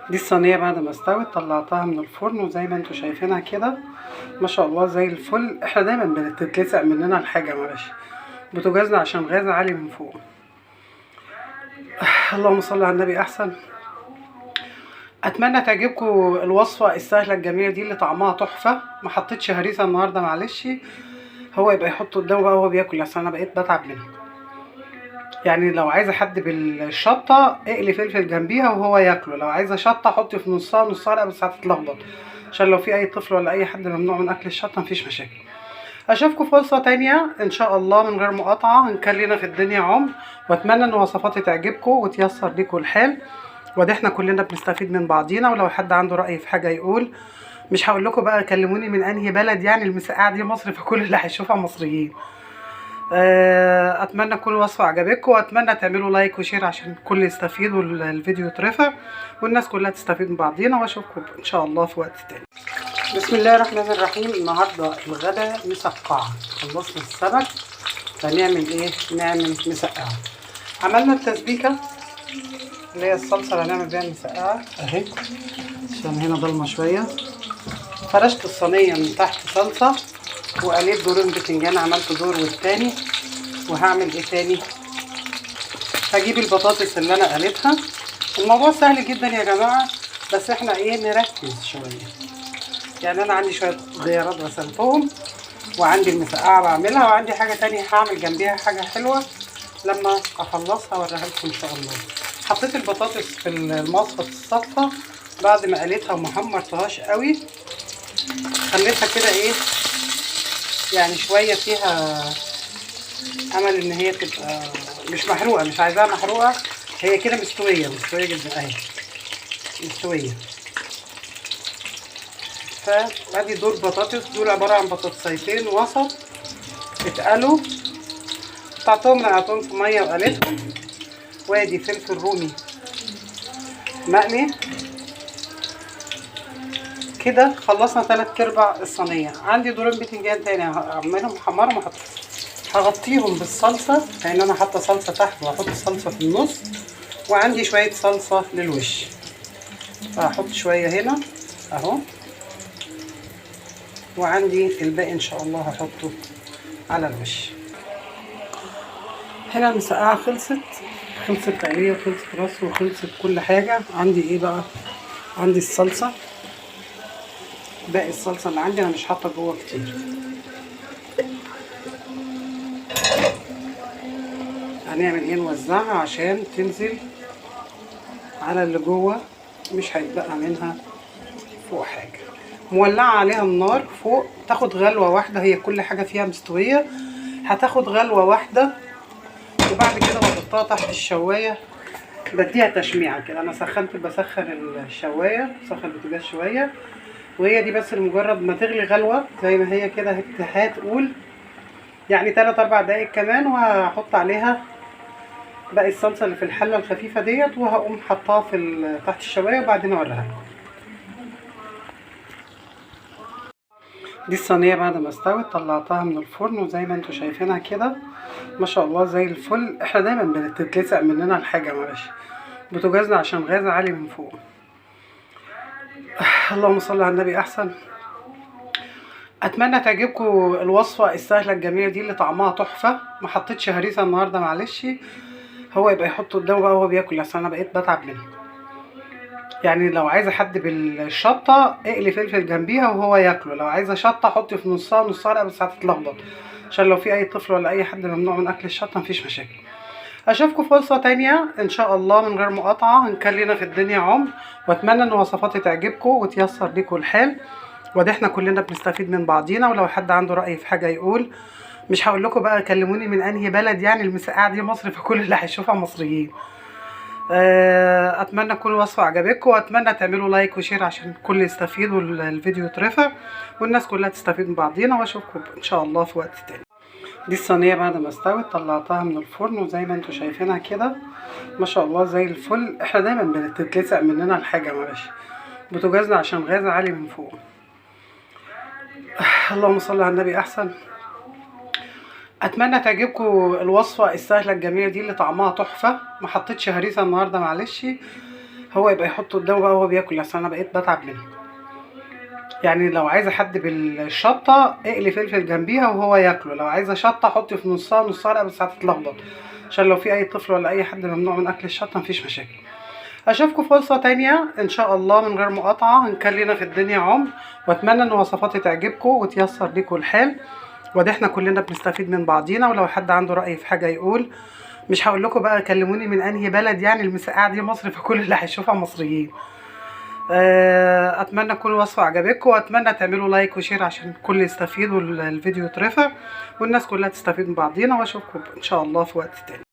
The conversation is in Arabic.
دي الصينيه بعد ما استوت طلعتها من الفرن، وزي ما انتوا شايفينها كده ما شاء الله زي الفل. احنا دايما بتتلسع مننا الحاجه، معلش بوتاجازنا عشان غاز عالي من فوق. اللهم صل على النبي. احسن. اتمنى تعجبكم الوصفه السهله الجميله دي اللي طعمها تحفه. ما حطيتش هريسه النهارده معلش، هو يبقى يحطه قدامه بقى وهو بياكل، عشان انا بقيت بتعب منه. يعني لو عايزه حد بالشطه اقلي فلفل جنبيها وهو ياكله، لو عايزه شطه حطي في نصها نصها، لا بس هتتلخبط، عشان لو في اي طفل ولا اي حد ممنوع من اكل الشطه مفيش مشاكل. اشوفكم فرصه تانية ان شاء الله من غير مقاطعه، هنكلنا في الدنيا عمر. واتمنى ان وصفاتي تعجبكم وتيسر ليكم الحال، وده احنا كلنا بنستفيد من بعضينا. ولو حد عنده رأي في حاجة يقول. مش هقول لكم بقى كلموني من انهي بلد، يعني المسقعة دي مصر، فكل اللي هيشوفها مصريين. اتمنى تكون الوصفة عجبتكم، واتمنى تعملوا لايك وشير عشان الكل يستفيد والفيديو يترفع والناس كلها تستفيد من بعضينا. واشوفكم ان شاء الله في وقت تاني. بسم الله الرحمن الرحيم. النهارده الغدا مسقعة. خلصنا السمك فنعمل ايه؟ نعمل مسقعة. عملنا التسبيكة اللي هي الصلصه اللي هنعمل بيها المسقعه اهي، عشان هنا ضلمه شويه. فرشت الصينيه من تحت صلصه، وقليت دورين بتنجان، عملت دور والتاني. وهعمل ايه تاني؟ هجيب البطاطس اللي انا قليتها. الموضوع سهل جدا يا جماعه، بس احنا ايه نركز شويه. يعني انا عندي شويه خيارات غسلتهم، وعندي المسقعه بعملها، وعندي حاجه تانية هعمل جنبيها حاجه حلوه لما اخلصها اوريها لكم ان شاء الله. حطيت البطاطس في المصفى الصفا بعد ما قليتها وما حمرتهاش قوي، خليتها كده ايه يعني شويه فيها امل ان هي تبقى مش محروقه، مش عايزاها محروقه، هي كده مستويه جدا اهي، مستويه. فادي دول بطاطس، دول عباره عن بطاطسيتين وسط اتقلوا، قطعتهم نقعتهم في ميه وقليتهم. وادي فلفل رومي مقلي. كده خلصنا 3/4 الصينيه. عندي دورين بتنجان تاني هعملهم محمرهم واحط، هغطيهم بالصلصه لان انا حاطه صلصه تحت، وهحط الصلصه في النص. وعندي شويه صلصه للوش، فهحط شويه هنا اهو، وعندي الباقي ان شاء الله هحطه على الوش. هنا المسقعه خلصت تقريبا، وخلصت راسه وخلصت كل حاجه. عندي ايه بقى؟ عندي الصلصه، باقي الصلصه اللي عندي انا مش حاطه جوه كتير. هنعمل ايه؟ نوزعها عشان تنزل على اللي جوه، مش هيتبقى منها فوق حاجه. مولعه عليها النار فوق، تاخد غلوه واحده، هي كل حاجه فيها مستويه، هتاخد غلوه واحده. وبعد كده بحطها تحت الشوايه، بديها تشميعه كده. انا بسخن الشوايه، بسخن البوتاجاز شويه، وهي دي بس لمجرد ما تغلي غلوه زي ما هي كده هتقول يعني 3-4 دقايق كمان. وهحط عليها باقي الصلصه اللي في الحله الخفيفه ديت، وهقوم حطها في تحت الشوايه وبعدين اوريها لكم. دي الصينيه بعد ما استوت طلعتها من الفرن، وزي ما انتوا شايفينها كده ما شاء الله زي الفل. احنا دايما بتتلسع مننا الحاجه، معلش بوتاجازنا عشان غاز عالي من فوق. اللهم صل على النبي. احسن. اتمنى تعجبكم الوصفه السهله الجميله دي اللي طعمها تحفه. ما حطيتش هريسه النهارده معلش، هو يبقى يحطه قدامه بقى وهو بياكل، عشان انا بقيت بتعب منه. يعني لو عايزه حد بالشطه اقلي فلفل جنبيها وهو ياكله، لو عايزه شطه حطي في نصها نصها، لا بس هتتلخبط، عشان لو في اي طفل ولا اي حد ممنوع من اكل الشطه مفيش مشاكل. اشوفكم فرصه تانية ان شاء الله من غير مقاطعه، هنكلنا في الدنيا عمر. واتمنى ان وصفاتي تعجبكم وتيسر ليكم الحال، وده احنا كلنا بنستفيد من بعضينا. ولو حد عنده رأي في حاجه يقول. مش هقول لكم بقى كلموني من انهي بلد، يعني المسقعه دي مصر، فكل اللي هيشوفها مصريين. اتمنى تكون الوصفه عجبتكم، واتمنى تعملوا لايك وشير عشان الكل يستفيد والفيديو يترفع والناس كلها تستفيد من بعضينا. واشوفكم ان شاء الله في وقت تاني. دي الصينيه بعد ما استوت طلعتها من الفرن، وزي ما انتوا شايفينها كده ما شاء الله زي الفل. احنا دايما بتتلسع مننا الحاجه، معلش بوتاجازنا عشان غاز عالي من فوق. اللهم صل على النبي. احسن. اتمنى تعجبكم الوصفه السهله الجميله دي اللي طعمها تحفه. ما حطيتش هريسه النهارده معلش، هو يبقى يحطه قدامه بقى وهو بياكل، عشان انا بقيت بتعب منه. يعني لو عايزه حد بالشطه اقلي فلفل جنبيها وهو ياكله، لو عايزه شطه حطي في نصها نصها، لا بس هتتلخبط، عشان لو في اي طفل ولا اي حد ممنوع من اكل الشطه مفيش مشاكل. اشوفكم فرصه تانية ان شاء الله من غير مقاطعه، هنكلنا في الدنيا عمر، واتمنى ان وصفاتي تعجبكم وتيسر ليكم الحال، وده احنا كلنا بنستفيد من بعضينا. ولو حد عنده رأي في حاجه يقول. مش هقول لكم بقى كلموني من انهي بلد، يعني المسقعه دي مصر، فكل اللي هيشوفها مصريين. اتمنى تكون الوصفه عجبتكم، واتمنى تعملوا لايك وشير عشان الكل يستفيد والفيديو يترفع والناس كلها تستفيد من بعضينا، واشوفكم ان شاء الله في وقت تاني.